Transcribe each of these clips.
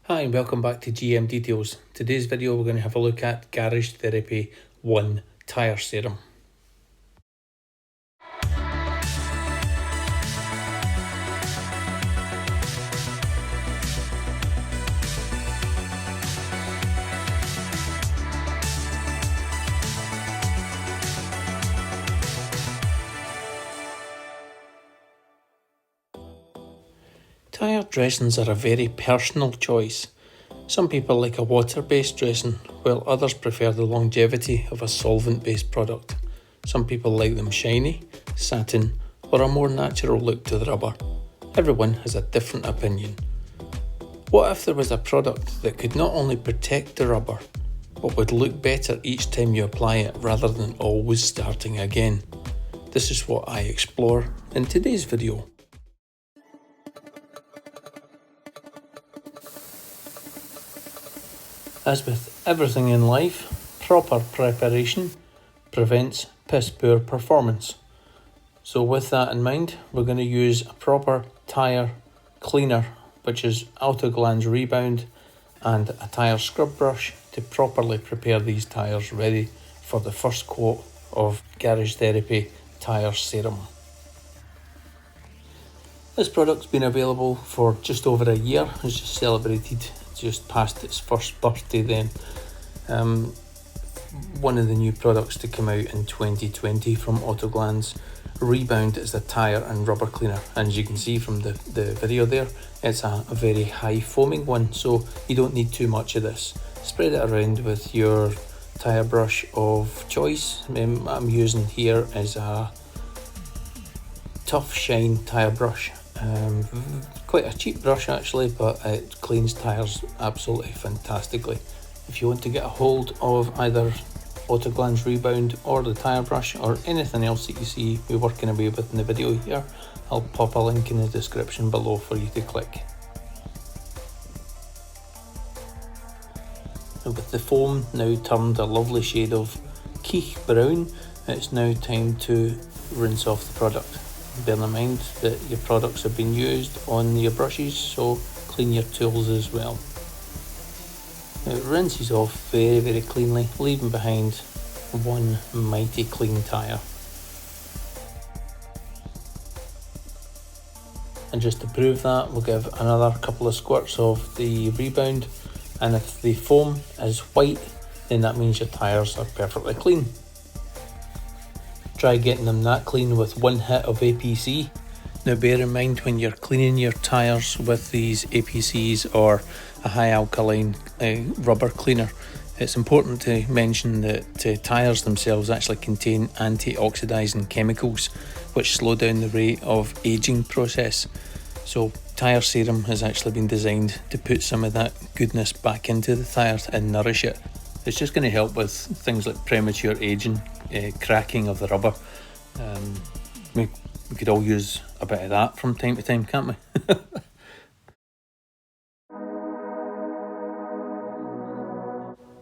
Hi and welcome back to GM Details. Today's video we're going to have a look at Garage Therapy ONE Tyre Serum. Tyre dressings are a very personal choice. Some people like a water-based dressing, while others prefer the longevity of a solvent-based product. Some people like them shiny, satin, or a more natural look to the rubber. Everyone has a different opinion. What if there was a product that could not only protect the rubber, but would look better each time you apply it rather than always starting again? This is what I explore in today's video. As with everything in life, proper preparation prevents piss poor performance. So with that in mind, we're going to use a proper tyre cleaner, which is Autoglanz Rebound, and a tyre scrub brush to properly prepare these tyres ready for the first coat of Garage Therapy Tyre Serum. This product's been available for just over a year. It's just celebrated just past its first birthday then. One of the new products to come out in 2020 from Autoglanz. Rebound is a tyre and rubber cleaner, and as you can see from the video there, it's a very high foaming one, so you don't need too much of this. Spread it around with your tyre brush of choice. I'm using here is a Tough Shine tyre brush. Quite a cheap brush actually, but it cleans tyres absolutely fantastically. If you want to get a hold of either Autoglanz Rebound or the tyre brush or anything else that you see me working away with in the video here, I'll pop a link in the description below for you to click. And with the foam now turned a lovely shade of keech brown, it's now time to rinse off the product. Bear in mind that your products have been used on your brushes, so clean your tools as well. Now it rinses off very cleanly, leaving behind one mighty clean tyre. And just to prove that, we'll give another couple of squirts of the Rebound, and if the foam is white, then that means your tyres are perfectly clean. Try getting them that clean with one hit of APC. Now bear in mind when you're cleaning your tyres with these APCs or a high alkaline rubber cleaner, it's important to mention that tyres themselves actually contain anti-oxidizing chemicals which slow down the rate of aging process. So Tyre Serum has actually been designed to put some of that goodness back into the tyres and nourish it. It's just going to help with things like premature aging, cracking of the rubber. We could all use a bit of that from time to time, can't we?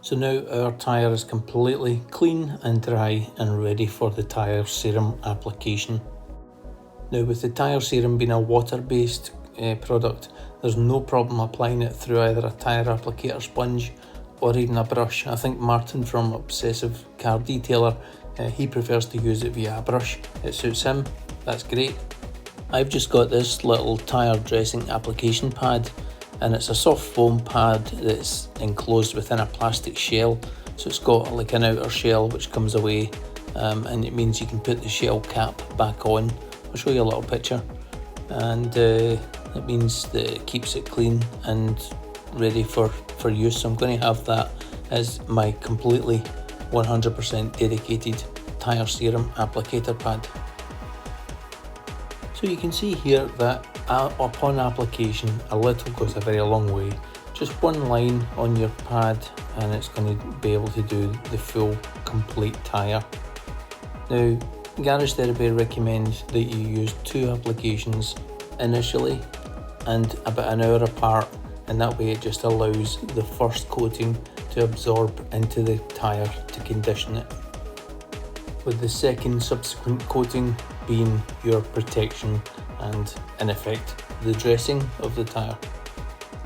So now our tyre is completely clean and dry and ready for the Tyre Serum application. Now with the Tyre Serum being a water-based product, there's no problem applying it through either a tyre applicator sponge or even a brush. I think Martin from Obsessive Car Detailer, he prefers to use it via a brush. It suits him, that's great. I've just got this little tyre dressing application pad, and it's a soft foam pad that's enclosed within a plastic shell. So it's got like an outer shell which comes away, and it means you can put the shell cap back on. I'll show you a little picture, and it means that it keeps it clean and ready for use. So I'm going to have that as my completely 100% dedicated Tyre Serum applicator pad. So you can see here that upon application, a little goes a very long way. Just one line on your pad and it's going to be able to do the full complete tyre. Now Garage Therapy recommends that you use 2 applications initially and about an hour apart, and that way it just allows the first coating to absorb into the tyre to condition it, with the second subsequent coating being your protection and in effect the dressing of the tyre.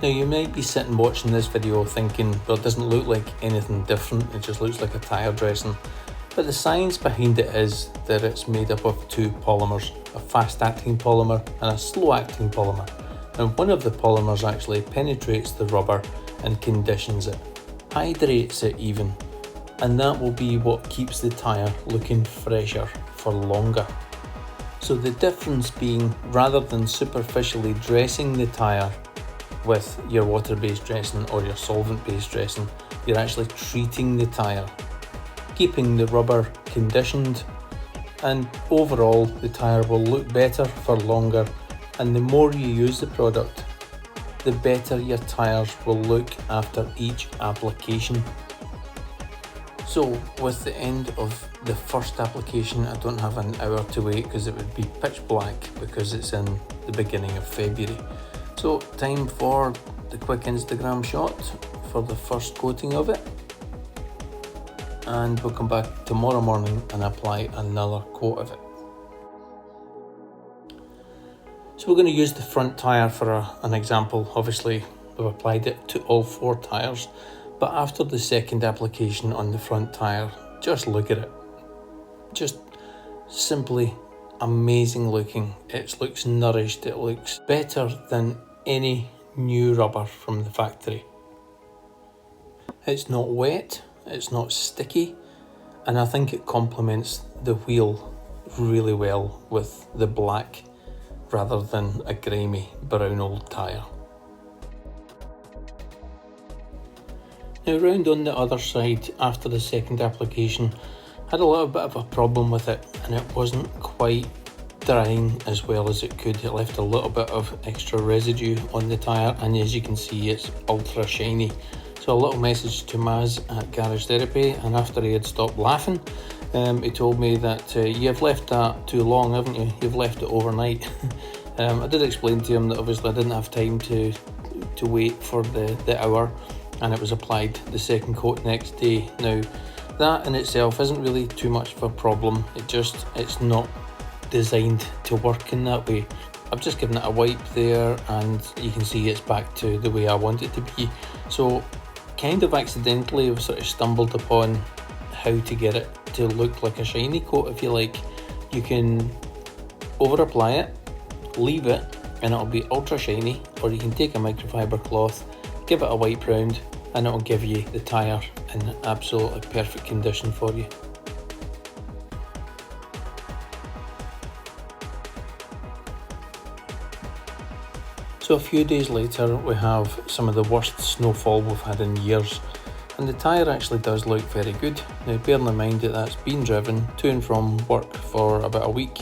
Now you might be sitting watching this video thinking, well, it doesn't look like anything different, it just looks like a tyre dressing. But the science behind it is that it's made up of two polymers, a fast-acting polymer and a slow-acting polymer. And one of the polymers actually penetrates the rubber and conditions it, hydrates it even, and that will be what keeps the tyre looking fresher for longer. So the difference being, rather than superficially dressing the tyre with your water-based dressing or your solvent-based dressing, you're actually treating the tyre, keeping the rubber conditioned, and overall the tyre will look better for longer, and the more you use the product, the better your tyres will look after each application. So with the end of the first application, I don't have an hour to wait because it would be pitch black because it's in the beginning of February. So time for the quick Instagram shot for the first coating of it. And we'll come back tomorrow morning and apply another coat of it. So we're going to use the front tyre for an example. Obviously we've applied it to all 4 tyres, but after the second application on the front tyre, just look at it. Just simply amazing looking. It looks nourished, it looks better than any new rubber from the factory. It's not wet, it's not sticky, and I think it complements the wheel really well with the black rather than a grimy brown old tyre. Now round on the other side, after the second application, I had a little bit of a problem with it, and it wasn't quite drying as well as it could. It left a little bit of extra residue on the tyre, and as you can see, it's ultra shiny. So a little message to Maz at Garage Therapy, and after he had stopped laughing, he told me that you've left that too long, haven't you? You've left it overnight. I did explain to him that obviously I didn't have time to wait for the hour, and it was applied the second coat next day. Now that in itself isn't really too much of a problem, it's not designed to work in that way. I've just given it a wipe there, and you can see it's back to the way I want it to be. So kind of accidentally I've sort of stumbled upon how to get it to look like a shiny coat, if you like. You can over apply it, leave it, and it'll be ultra shiny, or you can take a microfiber cloth, give it a wipe round, and it'll give you the tyre in absolutely perfect condition for you. So a few days later we have some of the worst snowfall we've had in years, and the tyre actually does look very good. Now bearing in mind that that's been driven to and from work for about a week,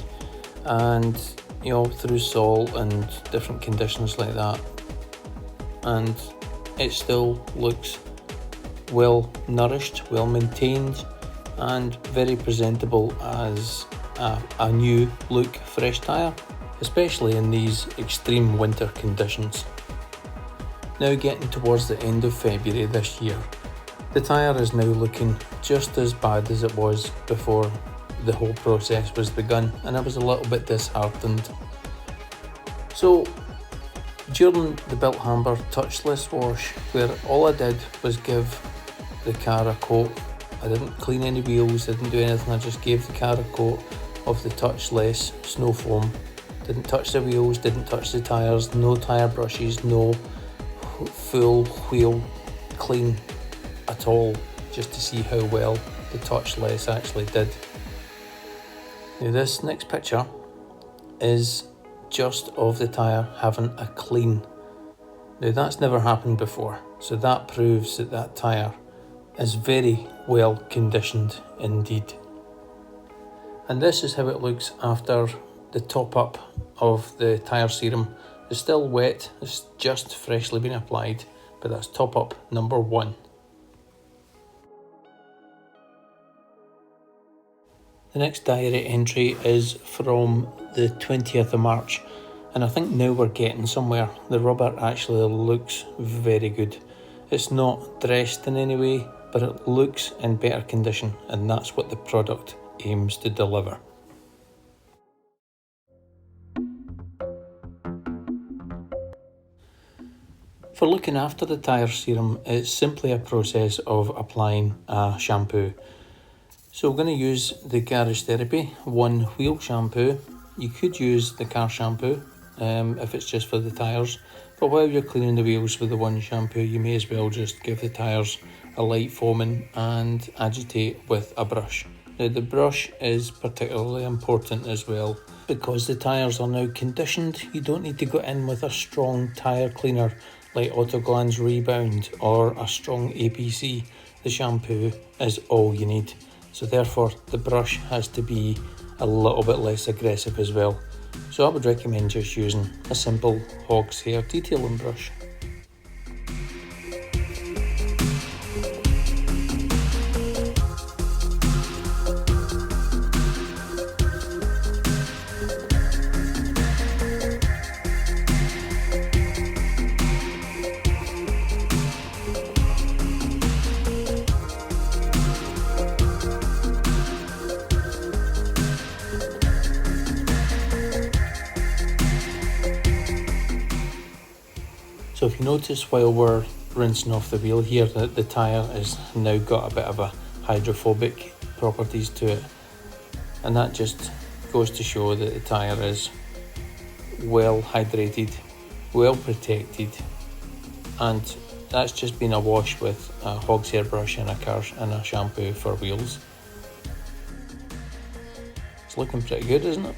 and you know, through salt and different conditions like that, and it still looks well nourished, well maintained, and very presentable as a new look fresh tyre, especially in these extreme winter conditions. Now getting towards the end of February this year, the tyre is now looking just as bad as it was before the whole process was begun, and I was a little bit disheartened. So during the Built Hamber touchless wash, where all I did was give the car a coat, I didn't clean any wheels, didn't do anything, I just gave the car a coat of the touchless snow foam. Didn't touch the wheels, didn't touch the tyres, no tyre brushes, no full wheel clean at all, just to see how well the touchless actually did. Now this next picture is just of the tyre having a clean. Now that's never happened before, so that proves that that tyre is very well conditioned indeed. And this is how it looks after the top up of the tyre serum. It's still wet, it's just freshly been applied, but that's top up number 1. The next diary entry is from the 20th of March, and I think now we're getting somewhere. The rubber actually looks very good. It's not dressed in any way, but it looks in better condition, and that's what the product aims to deliver. For looking after the tyre serum, it's simply a process of applying a shampoo. So we're going to use the Garage Therapy One Wheel Shampoo. You could use the car shampoo if it's just for the tyres, but while you're cleaning the wheels with the One shampoo, you may as well just give the tyres a light foaming and agitate with a brush. Now the brush is particularly important as well. Because the tyres are now conditioned, you don't need to go in with a strong tyre cleaner like Autoglanz Rebound or a strong APC. The shampoo is all you need. So therefore the brush has to be a little bit less aggressive as well. So I would recommend just using a simple hog's hair detailing brush. So if you notice while we're rinsing off the wheel here that the tyre has now got a bit of a hydrophobic properties to it, and that just goes to show that the tyre is well hydrated, well protected, and that's just been a wash with a hog's hair brush and a shampoo for wheels. It's looking pretty good, isn't it?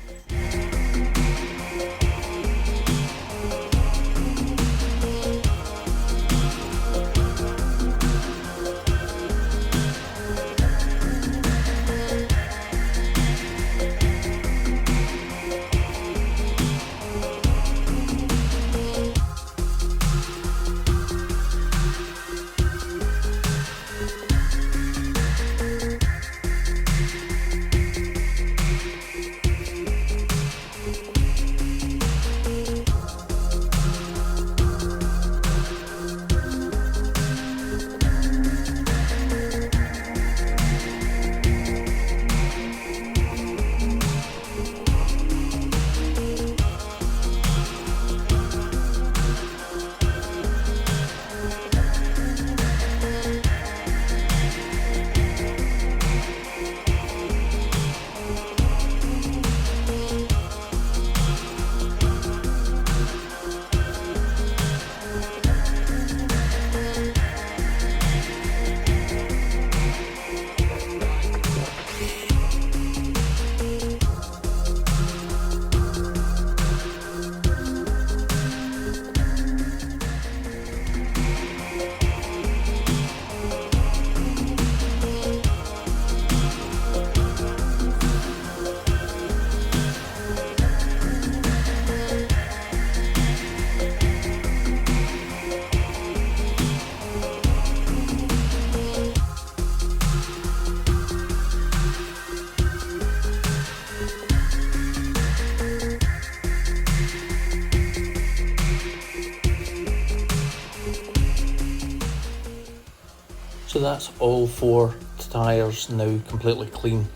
So that's all 4 tyres now completely clean.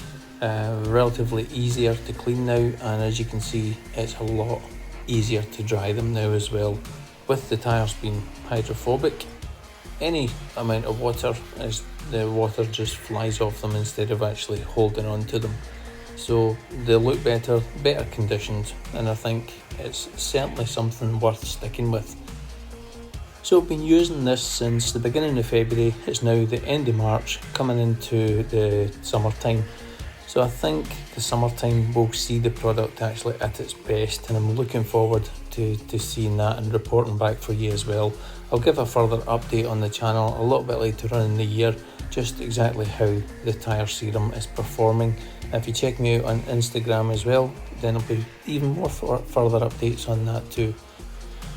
Relatively easier to clean now, and as you can see it's a lot easier to dry them now as well. With the tyres being hydrophobic, any amount of water, as the water just flies off them instead of actually holding on to them. So they look better conditioned, and I think it's certainly something worth sticking with. So I've been using this since the beginning of February. It's now the end of March, coming into the summertime. So I think the summertime will see the product actually at its best, and I'm looking forward to seeing that and reporting back for you as well. I'll give a further update on the channel a little bit later on in the year, just exactly how the tyre serum is performing. If you check me out on Instagram as well, then there'll be even more further updates on that too.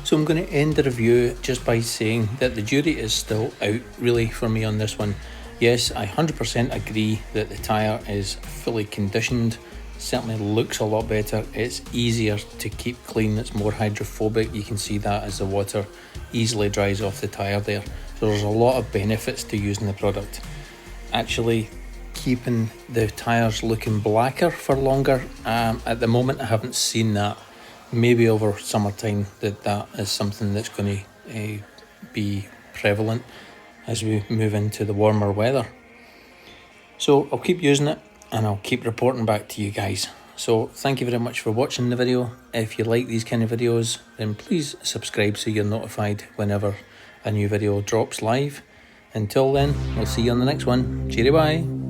So I'm going to end the review just by saying that the jury is still out really for me on this one. Yes, I 100% agree that the tyre is fully conditioned, certainly looks a lot better, it's easier to keep clean, it's more hydrophobic, you can see that as the water easily dries off the tyre there. So there's a lot of benefits to using the product. Actually keeping the tyres looking blacker for longer, at the moment I haven't seen that. Maybe over summertime that is something that's going to be prevalent as we move into the warmer weather. So I'll keep using it and I'll keep reporting back to you guys. So thank you very much for watching the video. If you like these kind of videos, then please subscribe so you're notified whenever a new video drops live. Until then, we'll see you on the next one. Cheerio, bye.